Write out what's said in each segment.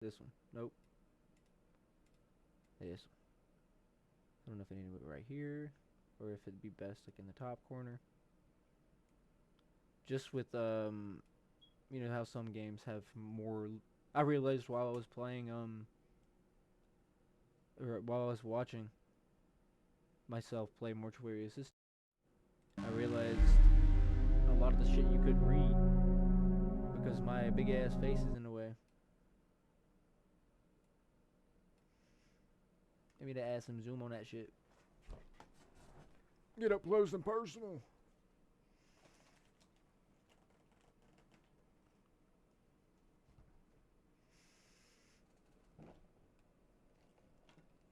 This one. Nope. This one. I don't know if I need to put it right here, or if it'd be best like in the top corner. Just with you know how some games have more. I realized while I was playing or while I was watching myself play Mortuary Assistant, I realized a lot of the shit you couldn't read because my big ass face is in the way. Maybe to add some zoom on that shit. Get up close and personal.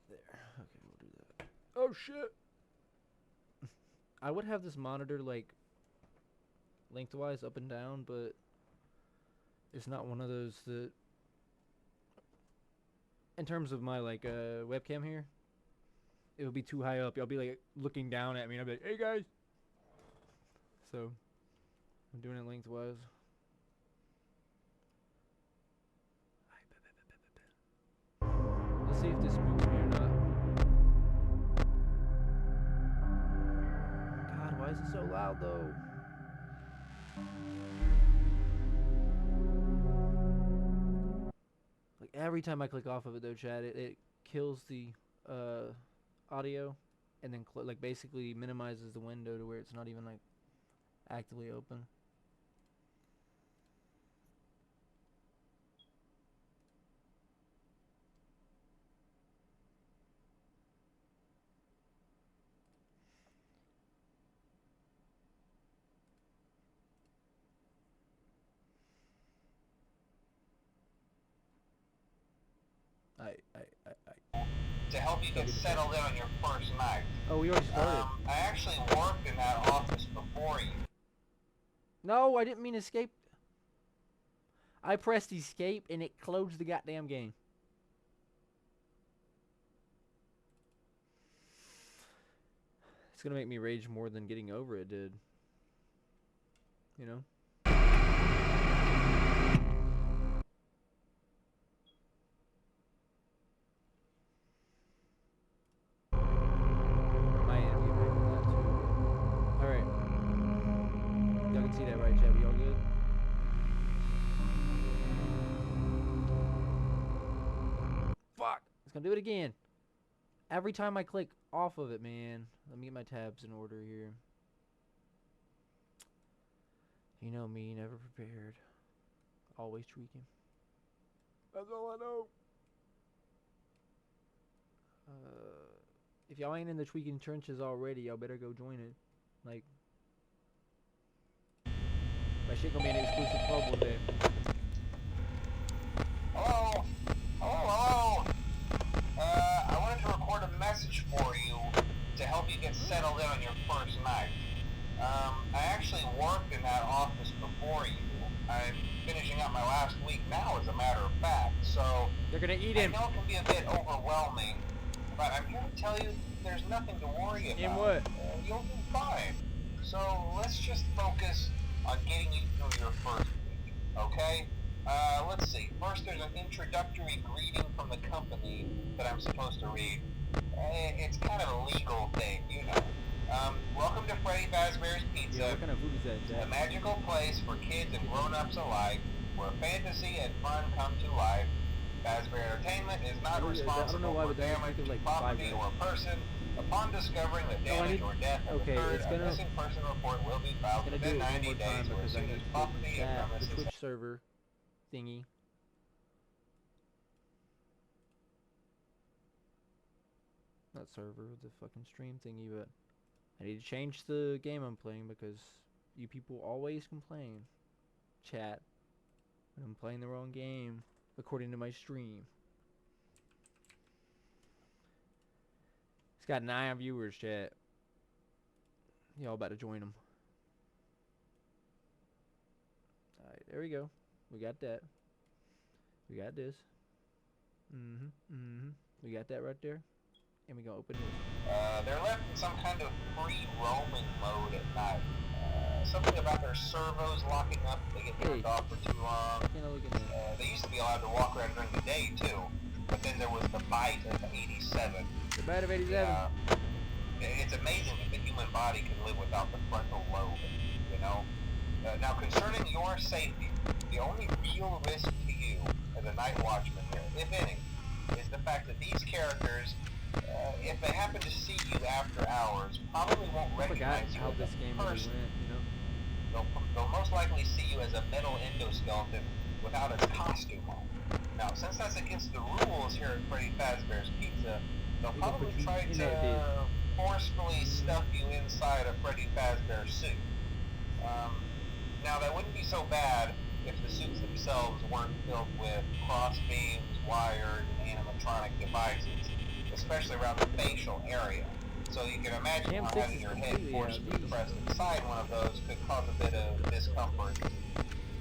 There. Okay, we'll do that. Oh shit. I would have this monitor like lengthwise up and down, but it's not one of those that in terms of my like webcam here, it would be too high up. Y'all be like looking down at me and I'll be like, hey guys. So I'm doing it lengthwise. Let's see if this spooks me or not. God, why is it so loud though? Like every time I click off of it though, Chad, it kills the audio and then like basically minimizes the window to where it's not even like actively open. To help you get settled in on your first night. Oh, we already started. I actually worked in that office before you. No, I didn't mean escape. I pressed escape and it closed the goddamn game. It's gonna make me rage more than getting over it did. You know? My enemy right with that too. Alright. Y'all can see that right, chat? We all good? Fuck! It's gonna do it again. Every time I click off of it, man. Let me get my tabs in order here. You know me, never prepared. Always tweaking. That's all I know. If y'all ain't in the tweaking trenches already, y'all better go join it. Like, my shit gonna be an exclusive club one day. Hello? Hello? I wanted to record a message for you to help you get settled in on your first night. I actually worked in that office before you. I'm finishing up my last week now, as a matter of fact, so... They're gonna eat him. I know it can be a bit overwhelming, but I'm here to tell you there's nothing to worry about. In what? You'll do fine. So let's just focus on getting you through your first week, okay? Let's see. First, there's an introductory greeting from the company that I'm supposed to read. It's kind of a legal thing, you know. Welcome to Freddy Fazbear's Pizza. Yeah, what kind of food is that, Jack? A magical place for kids and grown-ups alike, where fantasy and fun come to life. Fazbear Entertainment is not responsible for damage to property or person. Upon discovering that damage or death has occurred, a missing person report will be filed within 90 days or as soon as property and premises... The Twitch server thingy. Not server, the fucking stream thingy, but I need to change the game I'm playing because you people always complain, chat, when I'm playing the wrong game according to my stream. It's got 9 viewers, chat. Y'all about to join them. Alright, there we go. We got that. We got this. We got that right there. And we gonna open this. They're left in some kind of free roaming mode at night. something about their servos locking up if they get turned off for too long. They used to be allowed to walk around during the day too, but then there was the bite of 87. The bite of 87. Yeah. It's amazing that the human body can live without the frontal lobe, you know? Now, concerning your safety, the only real risk to you as a night watchman here, if any, is the fact that these characters, if they happen to see you after hours, probably won't recognize you as a person. They'll most likely see you as a metal endoskeleton without its costume on. Now, since that's against the rules here at Freddy Fazbear's Pizza, they'll probably try to forcefully stuff you inside a Freddy Fazbear suit. Now, that wouldn't be so bad if the suits themselves weren't filled with cross beams, wires, and animatronic devices, especially around the facial area. So you can imagine how having your head forcibly pressed inside one of those could cause a bit of discomfort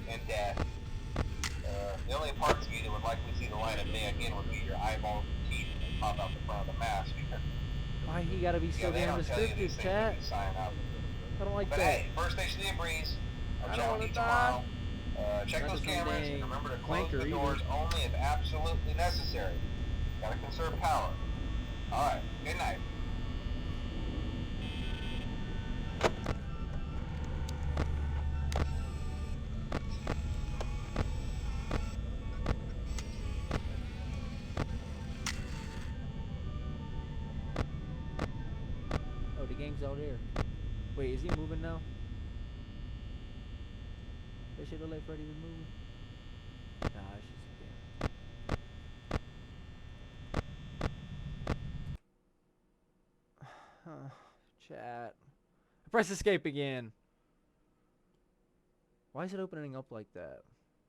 and death. The only parts of you that would likely see the light of day again would be your eyeballs and teeth that pop out the front of the mask. Why he gotta be so damn descriptive, chat? I don't like but that. Hey, first station of the breeze. I'll chat with you tomorrow. Check those cameras and remember to close the doors only if absolutely necessary. Gotta conserve power. Alright, good night. Oh, the gang's out there. Wait, is he moving now? They should have let Freddy was moving. Nah, it's just a game. Chat. Press escape again. Why is it opening up like that?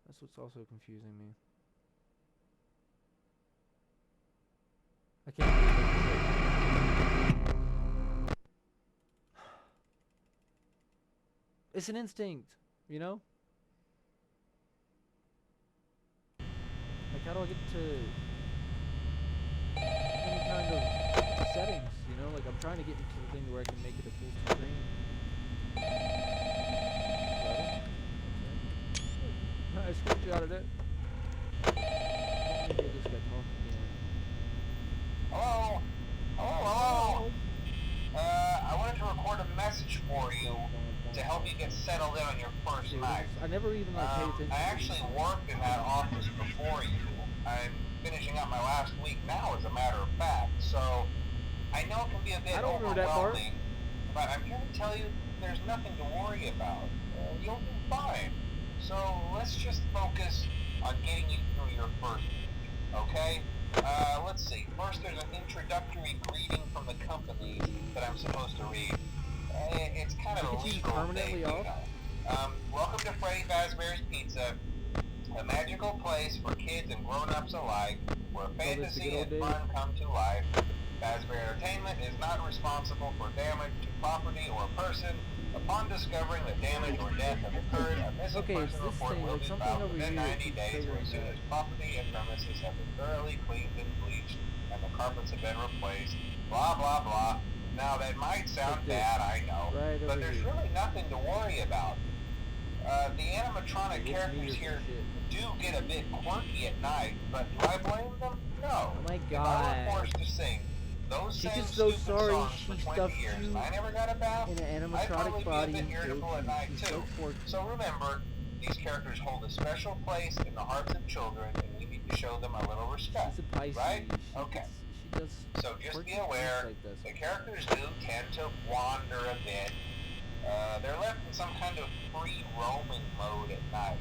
That's what's also confusing me. I can't. It's an instinct, you know? Like, how do I get to any kind of settings, you know? Like, I'm trying to get into the thing where I can make it a full screen. I screenshotted it. Let me hear this guy talk again. Hello? Hello? I wanted to record a message for you to help you get settled in on your first night. I never even paid attention. I actually worked in that office before you. I'm finishing up my last week now, as a matter of fact. So I know it can be a bit overwhelming, but I'm here to tell you there's nothing to worry about. You'll do fine. So let's just focus on getting you through your first week, okay? Let's see. First, there's an introductory greeting from the company that I'm supposed to read. It's kind of a legal thing, you know. Welcome to Freddy Fazbear's Pizza, a magical place for kids and grown-ups alike, where fantasy and fun come to life. Fazbear Entertainment is not responsible for damage to property or person. Upon discovering that damage or death have occurred, a missing person report will be filed within 90 days or as soon as property and premises have been thoroughly cleaned and bleached and the carpets have been replaced. Blah, blah, blah. Now, that might sound bad, I know, but there's really nothing to worry about. The animatronic characters here do get a bit quirky at night, but do I blame them? No. Oh my God. If I were forced to sing those same stupid songs for 20 years and I never got a bath, I'd probably be a bit irritable at night too. So remember, these characters hold a special place in the hearts of children, and we need to show them a little respect, right? Okay. So just be aware, the characters do tend to wander a bit. They're left in some kind of free roaming mode at night.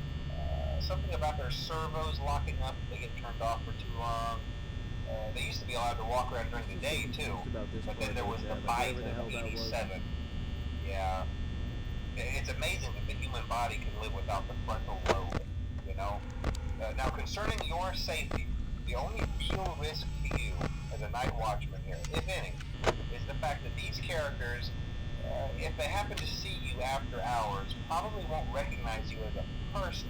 Something about their servos locking up if they get turned off for too long. They used to be allowed to walk around during the day too, but then there was the bite of 87. Yeah. It's amazing that the human body can live without the frontal lobe, you know? Now, concerning your safety, the only real risk to you as a night watchman here, if any, is the fact that these characters, if they happen to see you after hours, probably won't recognize you as a person.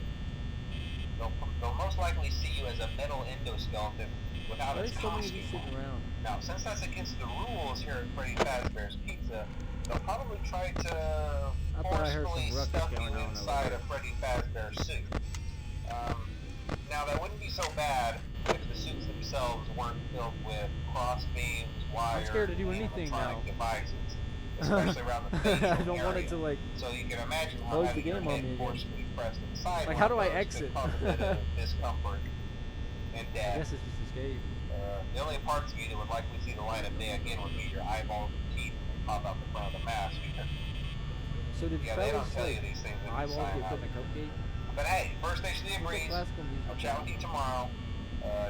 They'll they'll most likely see you as a metal endoskeleton without its There's so many of costume these sitting on. around. Now, since that's against the rules here at Freddy Fazbear's Pizza, they'll probably try to I thought I heard forcefully some ruckus stuff going you on over inside there. a Freddy Fazbear suit. Now, that wouldn't be so bad if the suits themselves weren't filled with cross beams, wires, I'm scared to do and anything now. animatronic devices, especially around the facial I don't want area. it to like So you can imagine how close the having your game on head me again. forcefully pressed inside Like, one how of do I those exit? could cause a bit of discomfort and I death. guess it's just escape. The only parts of you that would likely see the light of day again would be your eyeballs and teeth that pop out the front of the mask. So did Yeah, they don't fellas tell you like these things when you eyeballs sign get up. put in a cupcake? But hey, first station of the breeze. Classical music. I'll chat with you tomorrow.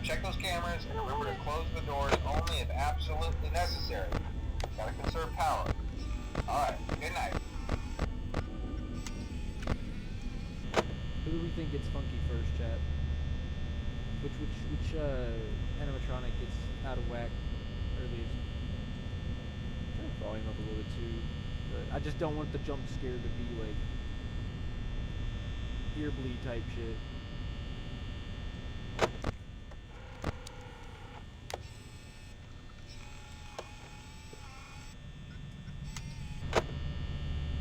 Check those cameras and remember to close the doors only if absolutely necessary. Gotta conserve power. Alright, good night. Who do we think gets funky first, chat? Which animatronic gets out of whack earliest? Turn the volume up a little bit too. But I just don't want the jump scare to be like ear bleed type shit.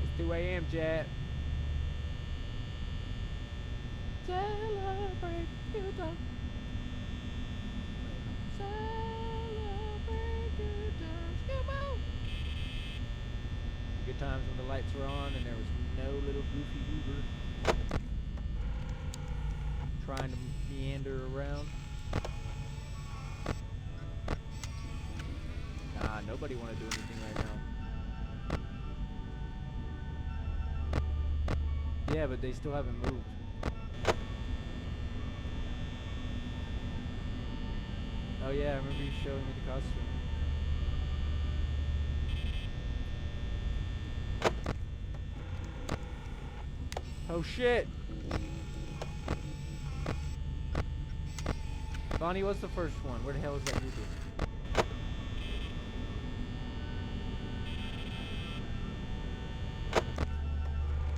It's 2 a.m. chat. Celebrate good times. Celebrate good times. Come on. Good times when the lights were on and there was no little goofy goober trying to meander around. Nah, nobody want to do anything right now. Yeah, but they still haven't moved. Oh yeah, I remember you showing me the costume. Oh shit! Bonnie, what's the first one? Where the hell is that movie?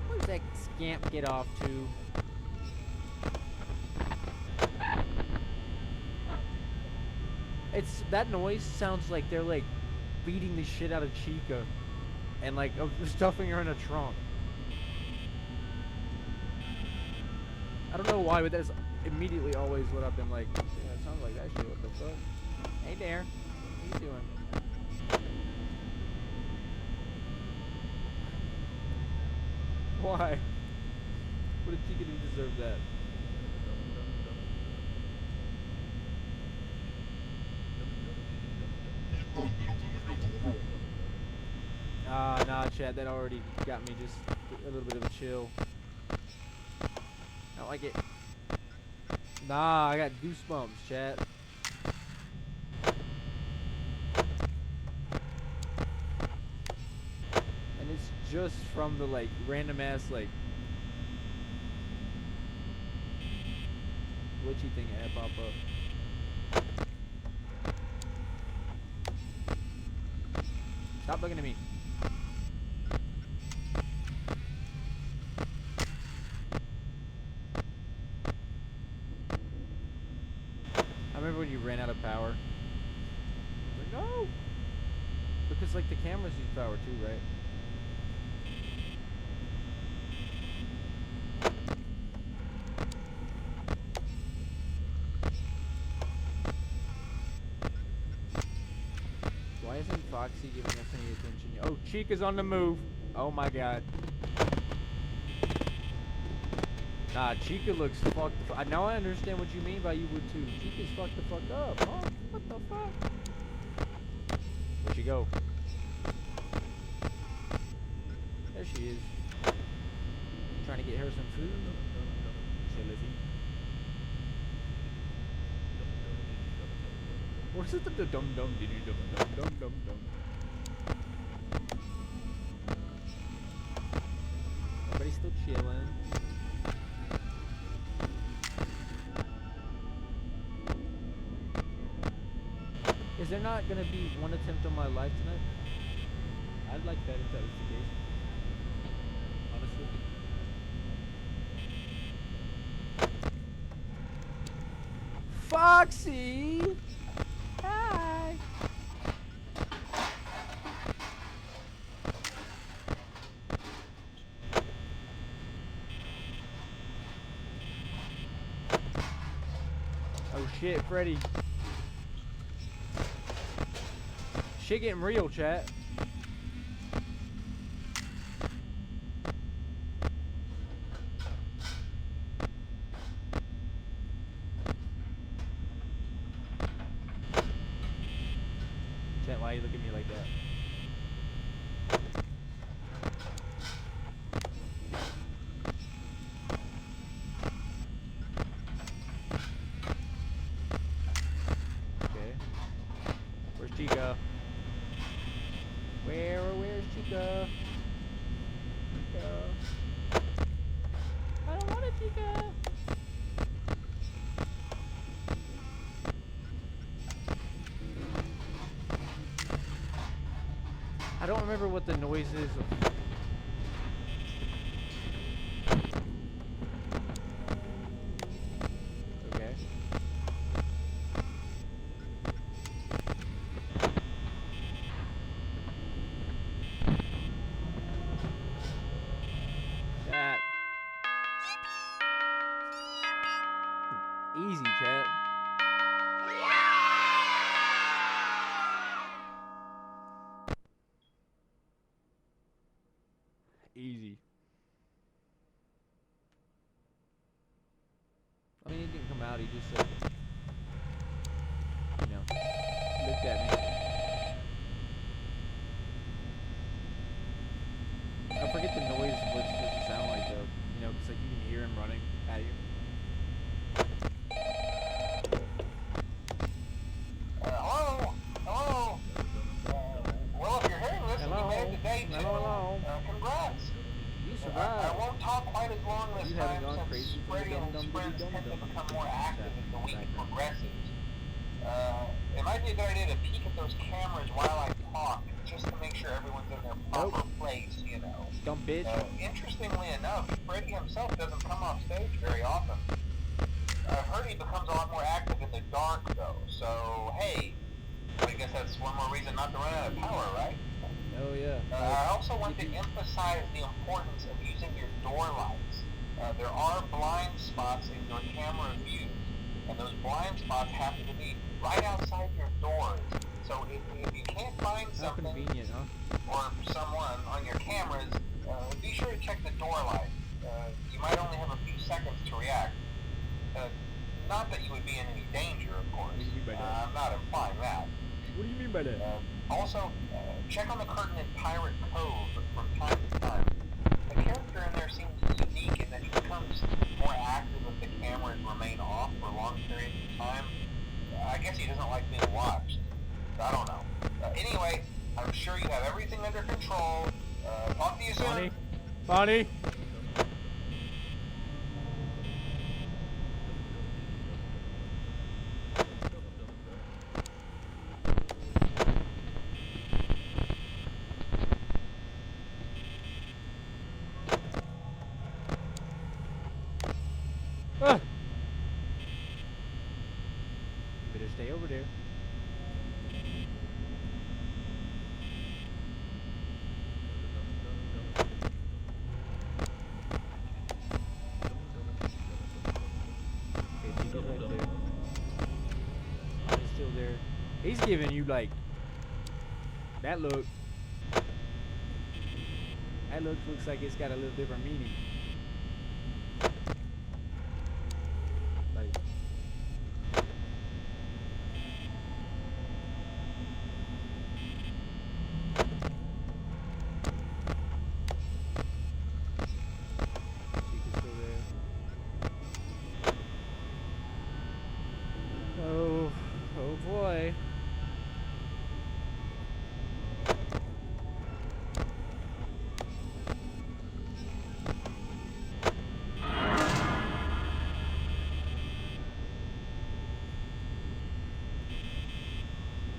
Where's that scamp get off to? It's that noise sounds like they're like beating the shit out of Chica and like stuffing her in a trunk. I don't know why, but that's immediately always what I've been like. Yeah, it sounds like that shit. What the fuck? Hey there, what you doing? Why? What did Chica do to deserve that? Nah, Chad, that already got me just a little bit of a chill. I don't like it. Nah, I got goosebumps, Chad. And it's just from the, like, random ass, like, glitchy thing that pop up. Stop looking at me. I remember when you ran out of power. I was like, no! Because, like, the cameras use power too, right? Why isn't Foxy giving us any attention? Oh, Chica's on the move. Oh my god. Nah, Chica looks fucked. Now I understand what you mean by you would too. Chica's fucked the fuck up, huh? What the fuck? Where'd she go? There she is. Trying to get her some food. Chilly. What's it? The dum dum diddy dum dum dum dum dum. Everybody's still chilling. Is there not gonna be one attempt on my life tonight? I'd like that if that was the case. Honestly. Foxy! Hi! Oh shit, Freddy. Shit getting real, chat. Chat, why you look at me like that? Okay. Where's Chica? Where's Chica? Chica. I don't want a Chica. I don't remember what the noise is of. Okay. Chat. Easy, chat. Easy. I mean, he didn't come out, he just, you know, looked at me. I forget the noise, what it's supposed to sound like, though. You know, because, like, you can hear him running at you. Hello? Hello? Well, if you're hearing this and you made it to day 2, congrats. You I survived. won't talk quite as long this You time haven't gone since crazy for Freddy the and his friends dum-dum-diddy-dum-dum. tend to become more active as the week Background. progresses. It might be a good idea to peek at those cameras while I talk, just to make sure everyone's in their proper place, you know. Dumb bitch. Interestingly enough, Freddy himself doesn't come off stage very often. I've heard he becomes a lot more active in the dark, though, so hey, I guess that's one more reason not to run out of power, right? Oh, yeah. I also want to emphasize the importance of using your door lights. There are blind spots in your camera views, and those blind spots happen to be right outside your doors. So if you can't find How something convenient, huh? or someone on your cameras, be sure to check the door light. You might only have a few seconds to react. Not that you would be in any danger, of course. What do you mean by that? I'm not implying that. What do you mean by that? Also, check on the curtain in Pirate Cove from time to time. The character in there seems unique in that he becomes more active if the cameras remain off for long periods of time. I guess he doesn't like being watched. I don't know. Anyway, I'm sure you have everything under control. Talk to you soon. Bonnie? Bonnie? Ah! Better stay over there. Okay, Chica's right there. Bonnie's still there. He's giving you like that look. That looks like it's got a little different meaning. Like Chica's still there. Oh boy.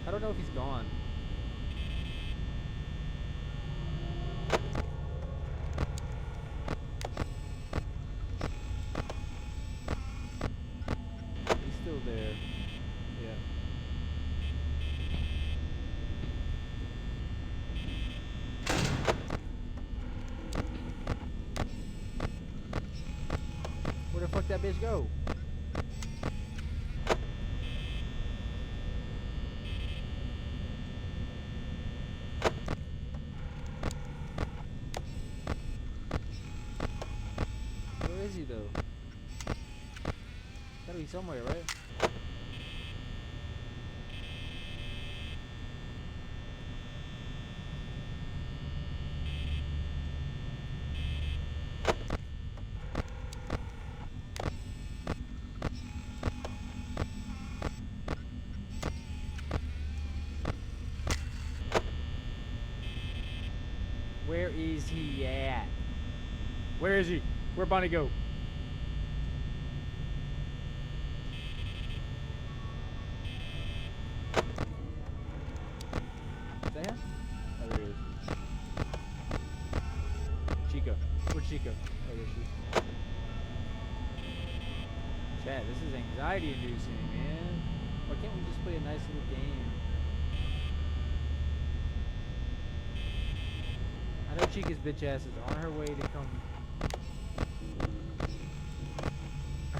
I don't know if he's gone. He's still there. that bitch go? Where is he though? Gotta be somewhere, right? Where is he at? Where is he? Where'd Bonnie go? Is that him? Oh, there he is. Chica. Where's Chica? Oh, there she is. Chat, this is anxiety inducing, man. Why can't we just play a nice little game? I know Chica's bitch ass is on her way to come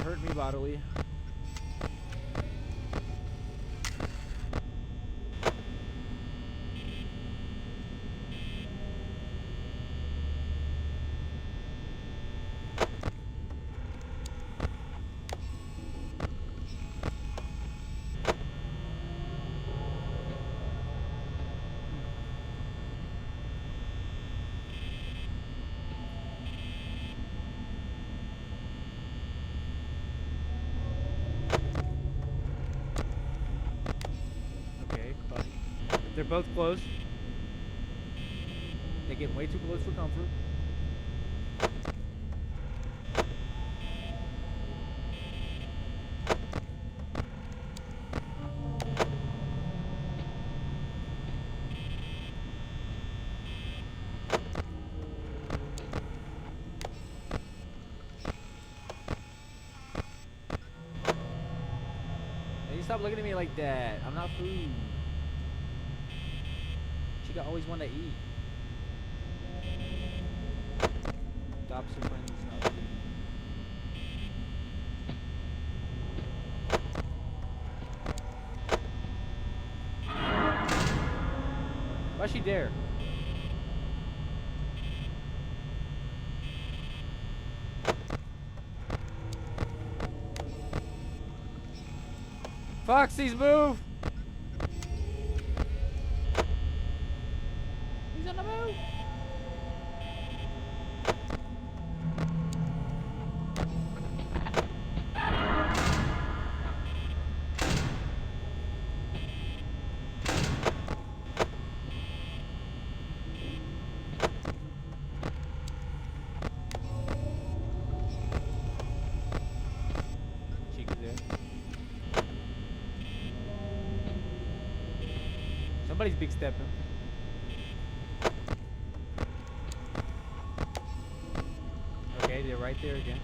hurt me bodily. They're both close. They get way too close for comfort. Hey, stop looking at me like that. I'm not food. Chica always want to eat. Adopts her friends, not food. Why's she there? Foxy's move! He's on the move! Somebody's big stepping. Okay, they're right there again.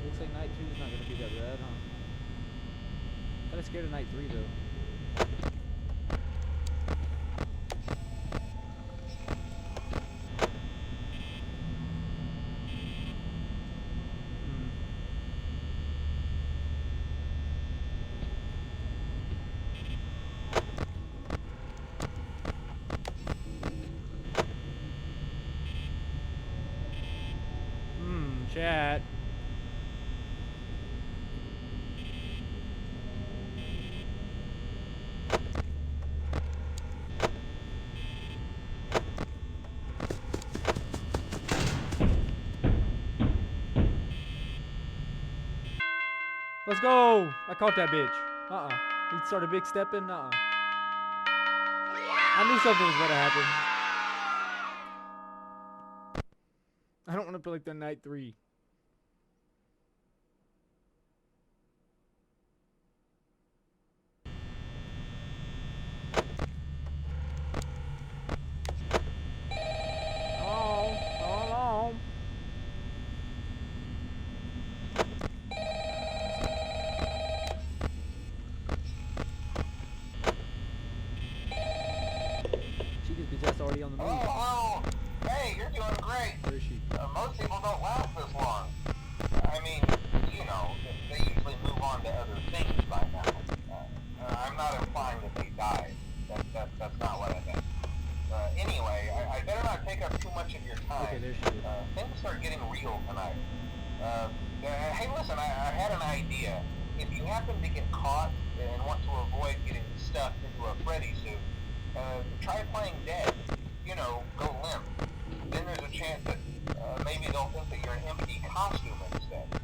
Looks like night 2 is not going to be that bad, huh? Kinda scared of night 3 though. Chat. Let's go! I caught that bitch. He started big stepping. I knew something was gonna happen. I don't want to play like the night 3. Oh. Chica's bitch ass already on the move. Oh, hey, you're doing great. Where is she? Most people don't last this long. I mean, you know, they usually move on to other things by now. I'm not implying that they died. That's not what I meant. Anyway, I better not take up too much of your time. Okay, there she is. Things are getting real tonight. Hey, listen, I had an idea. If you happen to get caught and want to avoid getting stuffed into a Freddy suit, try playing dead. You know, go limp. Then there's a chance that maybe they'll think that you're an empty costume instead.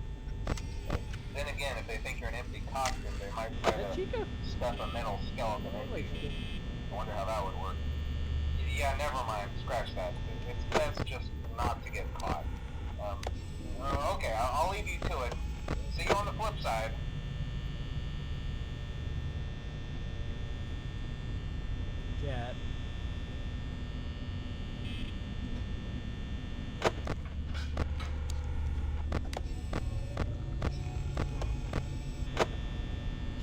Then again, if they think you're an empty costume, they might try to stuff a mental skeleton into you. I wonder how that would work. Yeah, never mind. Scratch that. It's best just not to get caught. Okay, I'll leave you to it. See you on the flip side. Chat.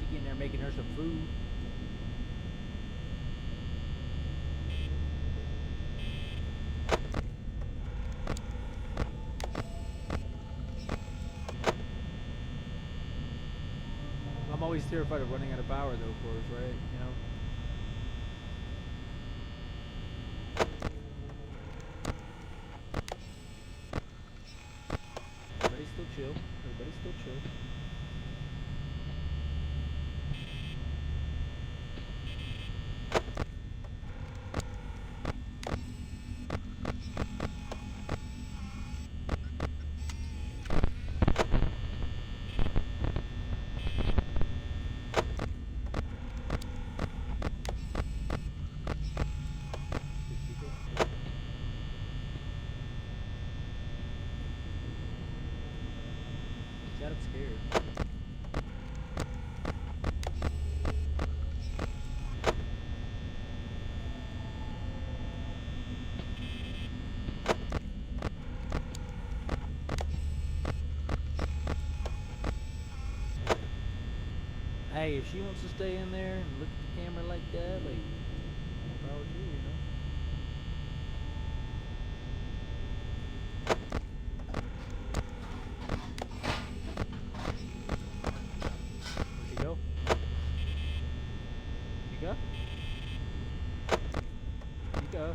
She in there making her some food. I'm always terrified of running out of power though, of course, right? You know? Everybody's still chill. Everybody's still chill. Shut up, scared. Hey, if she wants to stay in there and look at the camera like that, like, more power to her, you know? Where'd she go? Chica? Chica?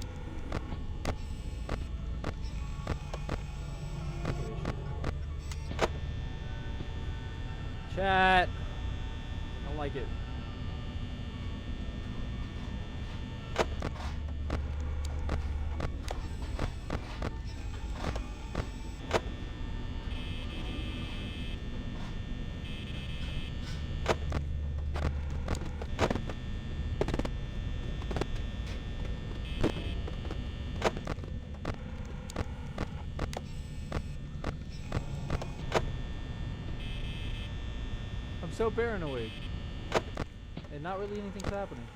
Chat! I don't like it. I'm so paranoid. And not really anything's happening.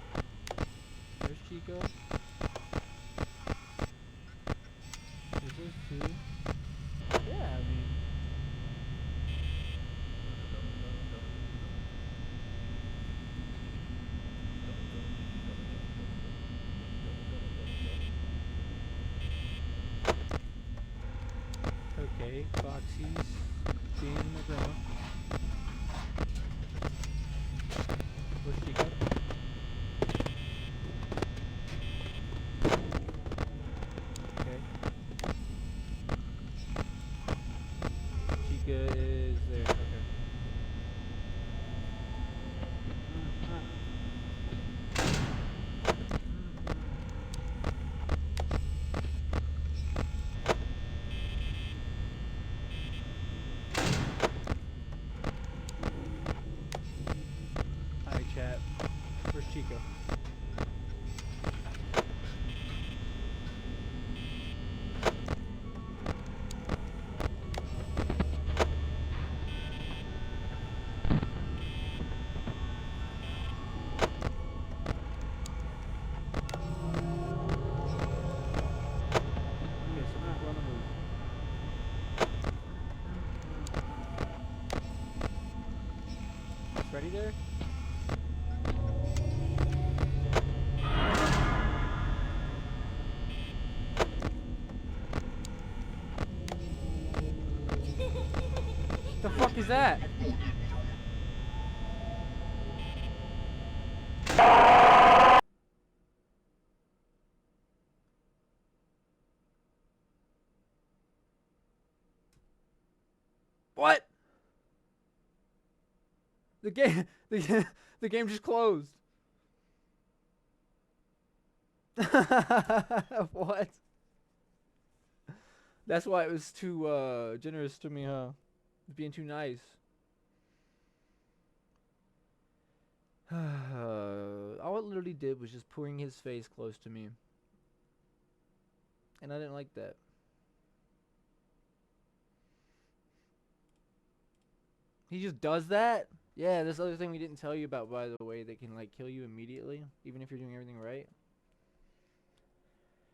There's Chico. There's those two. Yeah, I mean. Okay, Foxy's being the grandma. Where's Chico? Okay. there? The fuck is that? What? The game, the game just closed. What? That's why it was too generous to me, huh? Being too nice. All it literally did was just pouring his face close to me. And I didn't like that. He just does that? Yeah, this other thing we didn't tell you about, by the way, that can like kill you immediately, even if you're doing everything right.